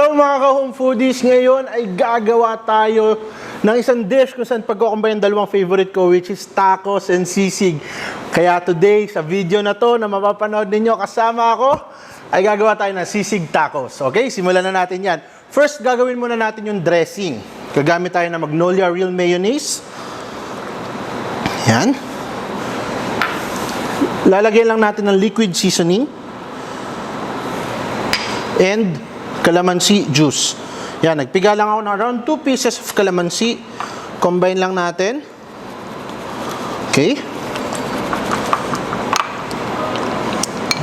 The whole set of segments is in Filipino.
Hello mga ka-home foodies! Ngayon ay gagawa tayo ng isang dish kung saan pagkukumbay ang dalawang favorite ko, which is tacos and sisig. Kaya today, sa video na to na mapapanood ninyo kasama ako, ay gagawa tayo ng sisig tacos. Okay? Simulan na natin yan. First, gagawin muna natin yung dressing. Gagamit tayo ng MAGNOLIA real mayonnaise. Yan. Lalagyan lang natin ng liquid seasoning. And calamansi juice. Yan, nagpiga lang ako ng around 2 pieces of calamansi. Combine lang natin. Okay.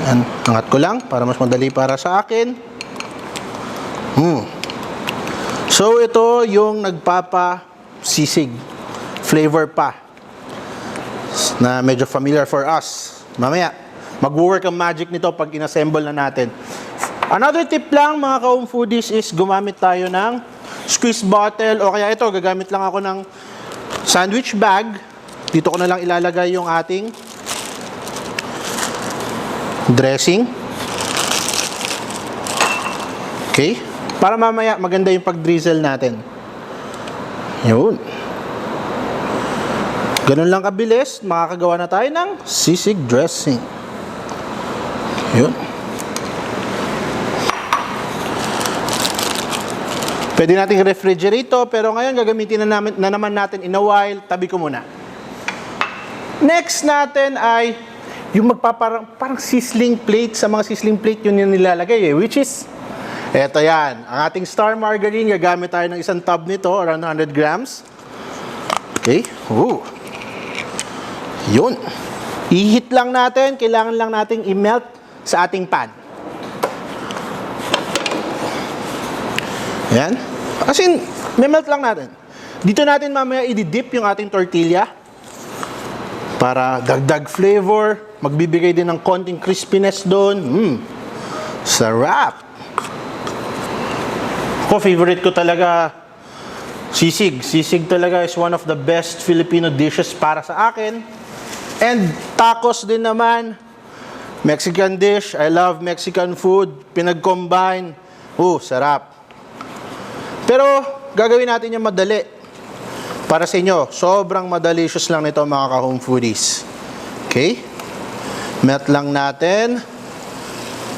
Yan, angat ko lang para mas madali para sa akin. So, ito yung nagpapa-sisig. Flavor pa. Na medyo familiar for us. Mamaya, mag-work ang magic nito pag inassemble na natin. Another tip lang mga ka-home foodies is gumamit tayo ng squeeze bottle o kaya ito, gagamit lang ako ng sandwich bag. Dito ko na lang ilalagay yung ating dressing. Okay? Para mamaya maganda yung pag-drizzle natin. Yun. Ganun lang kabilis, makakagawa na tayo ng sisig dressing. Yun. Pwede nating refrigerate ito, pero ngayon gagamitin na naman natin in a while. Tabi ko muna. Next natin ay yung parang sizzling plate. Sa mga sizzling plate, yun yung nilalagay which is, eto yan. Ang ating star margarine, gagamit tayo ng isang tub nito, around 100 grams. Okay. Ooh. Yun. I-heat lang natin. Kailangan lang nating i-melt sa ating pan. Yan. As in, melt lang natin. Dito natin mamaya i-dip yung ating tortilla para dagdag flavor. Magbibigay din ng konting crispiness doon. Sarap! Favorite ko talaga sisig. Sisig talaga is one of the best Filipino dishes para sa akin. And tacos din naman. Mexican dish. I love Mexican food. Pinag-combine. Sarap. Pero, gagawin natin yung madali. Para sa inyo, sobrang madalicious lang nito mga ka-home foodies. Okay? Melt lang natin.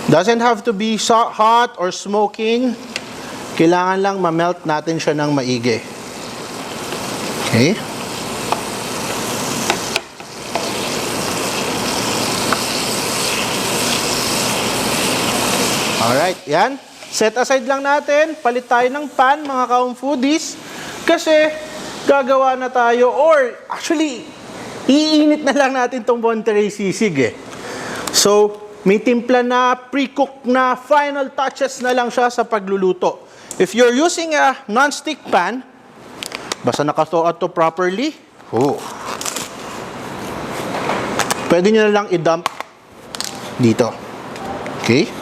Doesn't have to be hot or smoking. Kailangan lang ma-melt natin siya ng maigi. Okay? Alright, yan. Set aside lang natin, palit tayo ng pan, mga ka-home foodies, kasi gagawa na tayo, or actually, iinit na lang natin itong MONTEREY SISIG So, may timpla na, pre-cook na, final touches na lang siya sa pagluluto. If you're using a non-stick pan, basta nakasuot to properly, pwede nyo na lang i-dump dito. Okay?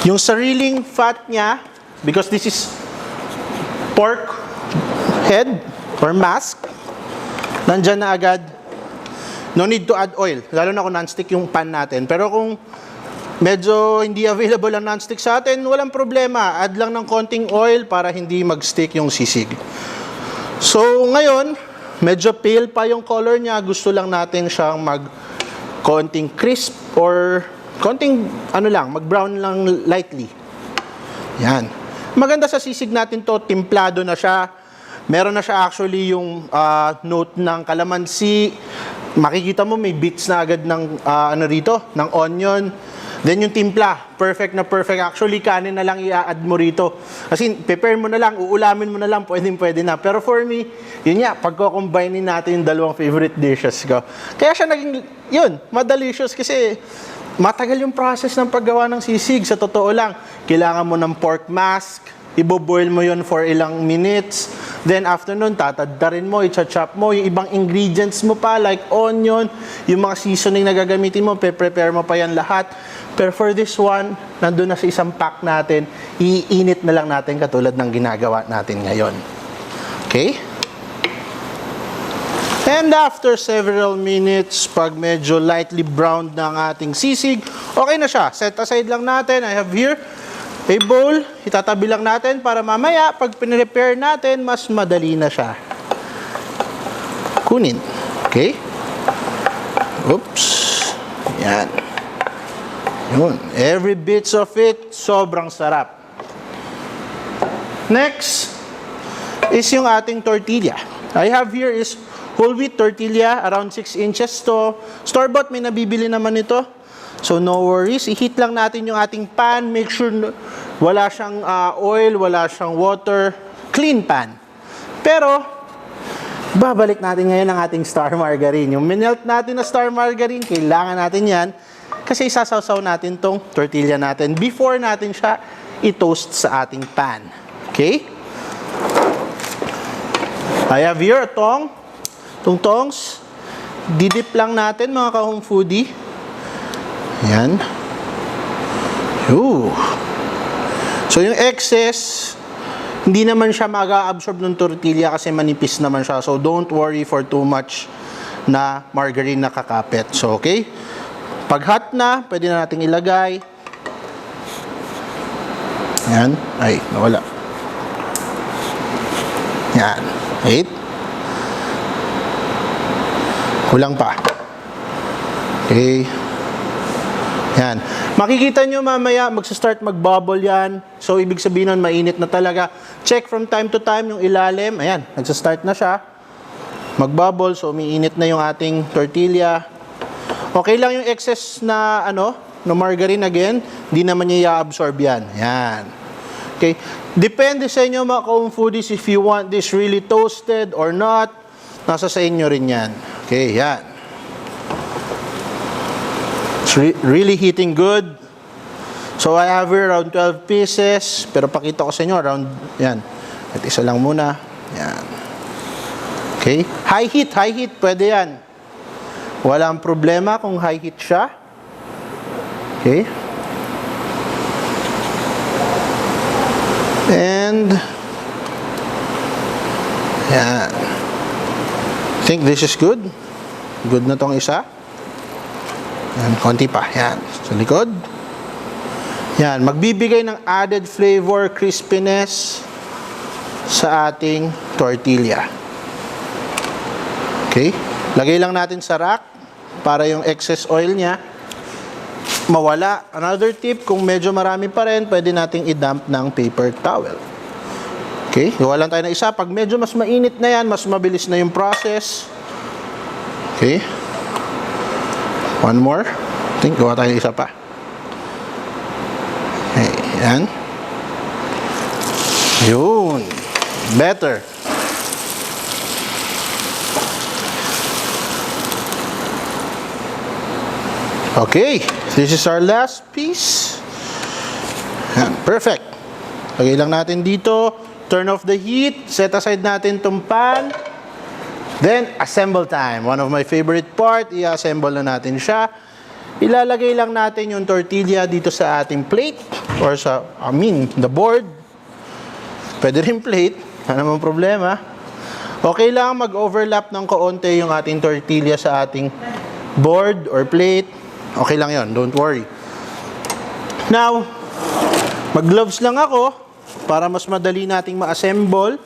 Yung sariling fat niya, because this is pork head or mask, nandyan na agad. No need to add oil, lalo na kung non-stick yung pan natin. Pero kung medyo hindi available ang non-stick sa atin, walang problema. Add lang ng konting oil para hindi mag-stick yung sisig. So ngayon, medyo pale pa yung color niya. Gusto lang natin siyang konting crisp or konting mag-brown lang lightly. Yan. Maganda sa sisig natin to, timplado na siya. Meron na siya actually yung note ng calamansi. Makikita mo may bits na agad ng ng onion. Then yung timpla, perfect na perfect. Actually, kanin na lang i-add mo rito. Kasi prepare mo na lang, uulamin mo na lang, pwede na. Pero for me, yun nga, pagko-combine natin yung dalawang favorite dishes ko. Kaya siya naging, madalicious kasi matagal yung process ng paggawa ng sisig. Sa totoo lang, kailangan mo ng pork mask, ibo-boil mo yun for ilang minutes. Then after nun, tataddarin mo, i-chop mo, yung ibang ingredients mo pa, like onion, yung mga seasoning na gagamitin mo, prepare mo pa yan lahat. Pero for this one, nandun na sa isang pack natin, iinit na lang natin katulad ng ginagawa natin ngayon. Okay? And after several minutes, pag medyo lightly browned na ang ating sisig, okay na siya. Set aside lang natin. I have here A bowl, itatabi lang natin para mamaya, pag pinrepare natin, mas madali na siya kunin. Okay? Oops. Yan. Yun. Every bits of it, sobrang sarap. Next is yung ating tortilla. I have here is whole wheat tortilla, around 6 inches to. Store-bought, may nabibili naman ito. So, no worries. I-heat lang natin yung ating pan. Make sure wala siyang oil, wala siyang water. Clean pan. Pero, babalik natin ngayon ang ating star margarine. Yung minelt natin na star margarine, kailangan natin yan. Kasi isasawsaw natin tong tortilla natin before natin siya i-toast sa ating pan. Okay? I have here a tong. Itong tongs, didip lang natin mga ka-home foodie. Yan. Ooh. So yung excess, hindi naman siya mag-a-absorb ng tortilla kasi manipis naman siya. So don't worry for too much na margarine na kakapit. So okay. Pag hot na, pwede na nating ilagay. Yan. Ay, nawala. Yan. Wait. Kulang pa. Okay. Yan. Makikita nyo mamaya, magsa-start mag-bubble yan. So, ibig sabihin nun, mainit na talaga. Check from time to time yung ilalim. Ayan, nagsa-start na siya. Mag-bubble. So, umiinit na yung ating tortilla. Okay lang yung excess na, na margarine again. Hindi naman niya i-absorb yan. Yan. Okay. Depende sa inyo mga ka-home foodies if you want this really toasted or not. Nasa sa inyo rin yan. Okay, yan. It's really heating good. So, I have here around 12 pieces. Pero pakita ko sa inyo, around, yan. At isa lang muna. Yan. Okay. High heat, pwede yan. Walang problema kung high heat siya. Okay. And, yan. I think this is good. Good na tong isa. Yan, konti pa. Yan, sa likod. Yan, magbibigay ng added flavor, crispiness sa ating tortilla. Okay? Lagay lang natin sa rack para yung excess oil niya mawala. Another tip, kung medyo marami pa rin, pwede nating i-dump ng paper towel. Okay? Gawa lang tayo na isa. Pag medyo mas mainit na yan, mas mabilis na yung process. Okay? One more. I think gawa tayo isa pa. Okay. Yan. Yun. Better. Okay. This is our last piece. Yan. Perfect. Lagay lang natin dito. Turn off the heat. Set aside natin itong pan. Then, assemble time. One of my favorite part. I-assemble na natin siya. Ilalagay lang natin yung tortilla dito sa ating plate. Or sa, the board. Pwede rin plate. Ano naman problema. Okay lang mag-overlap ng kaunti yung ating tortilla sa ating board or plate. Okay lang yon. Don't worry. Now, mag-gloves lang ako. Para mas madali nating ma-assemble.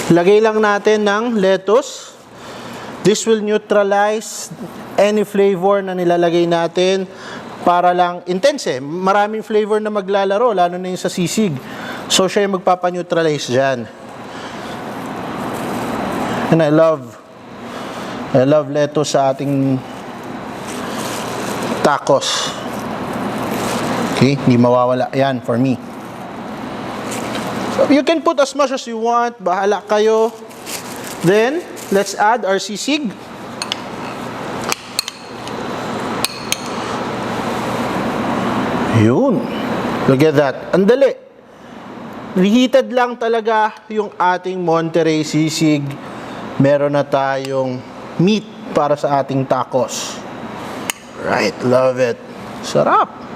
Lagay lang natin ng lettuce. This will neutralize any flavor na nilalagay natin para lang intense. Maraming flavor na maglalaro, lalo na yung sa sisig. So, siya yung magpapaneutralize dyan. And I love lettuce sa ating tacos. Okay? Hindi mawawala. Yan, for me. You can put as much as you want. Bahala kayo. Then, let's add our sisig. Yun. Look at that. Ang dali. Reheated lang talaga yung ating Monterey sisig. Meron na tayong meat para sa ating tacos. Right. Love it. Sarap.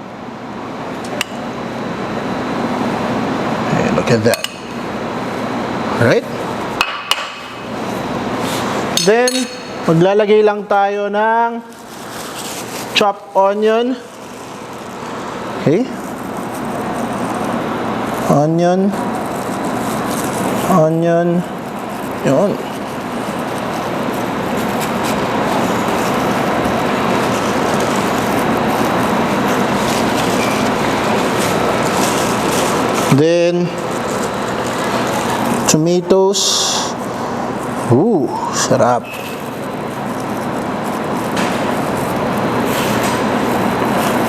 Look at that. Alright. Then, maglalagay lang tayo ng chopped onion. Okay. Onion. Onion. Yun. Then, tomatoes. Ooh, sarap.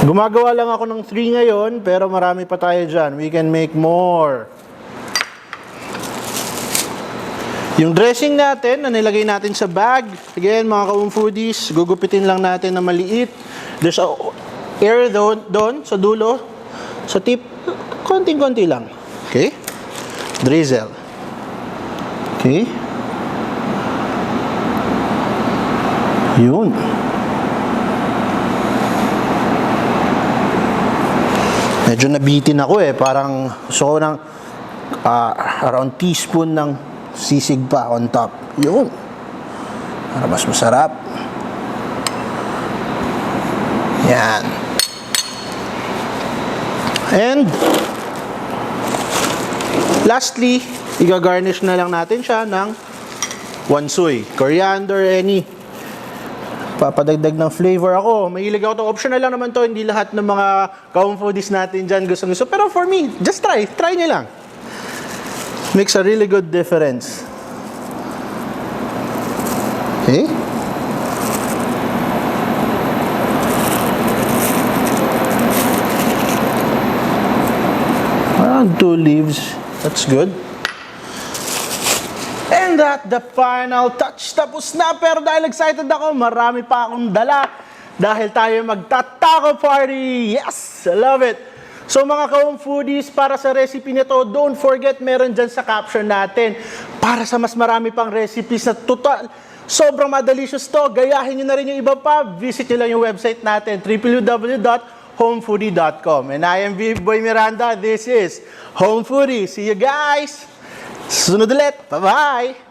Gumagawa lang ako ng 3 ngayon, pero marami pa tayo dyan. We can make more. Yung dressing natin na nilagay natin sa bag, again mga ka-foodies, gugupitin lang natin na maliit. There's a air doon sa dulo, sa tip, konting-konti lang. Okay? Drizzle. Okay? Yun. Medyo nabitin ako parang gusto ko ng around teaspoon ng sisig pa on top. Yun. Para mas masarap. Yan. And lastly, i-garnish na lang natin siya ng wansoy. Coriander, any. Papadagdag ng flavor ako. Mahilig ako to. Optional lang naman to. Hindi lahat ng mga foodies natin dyan gusto. Pero for me, just try. Try nyo lang. Makes a really good difference. Okay? Around 2 leaves. That's good. And at the final touch, tapos na. Pero dahil excited ako, marami pa akong dala. Dahil tayo magta-taco party. Yes! I love it. So mga ka-foodies, para sa recipe nito, don't forget, meron dyan sa caption natin. Para sa mas marami pang recipes na total, sobrang madelicious to. Gayahin nyo na rin yung iba pa. Visit nyo lang yung website natin, www.homefoodie.com. And I am Boy Miranda. This is Home Foodie. See you guys! Sunod ulit. Bye-bye!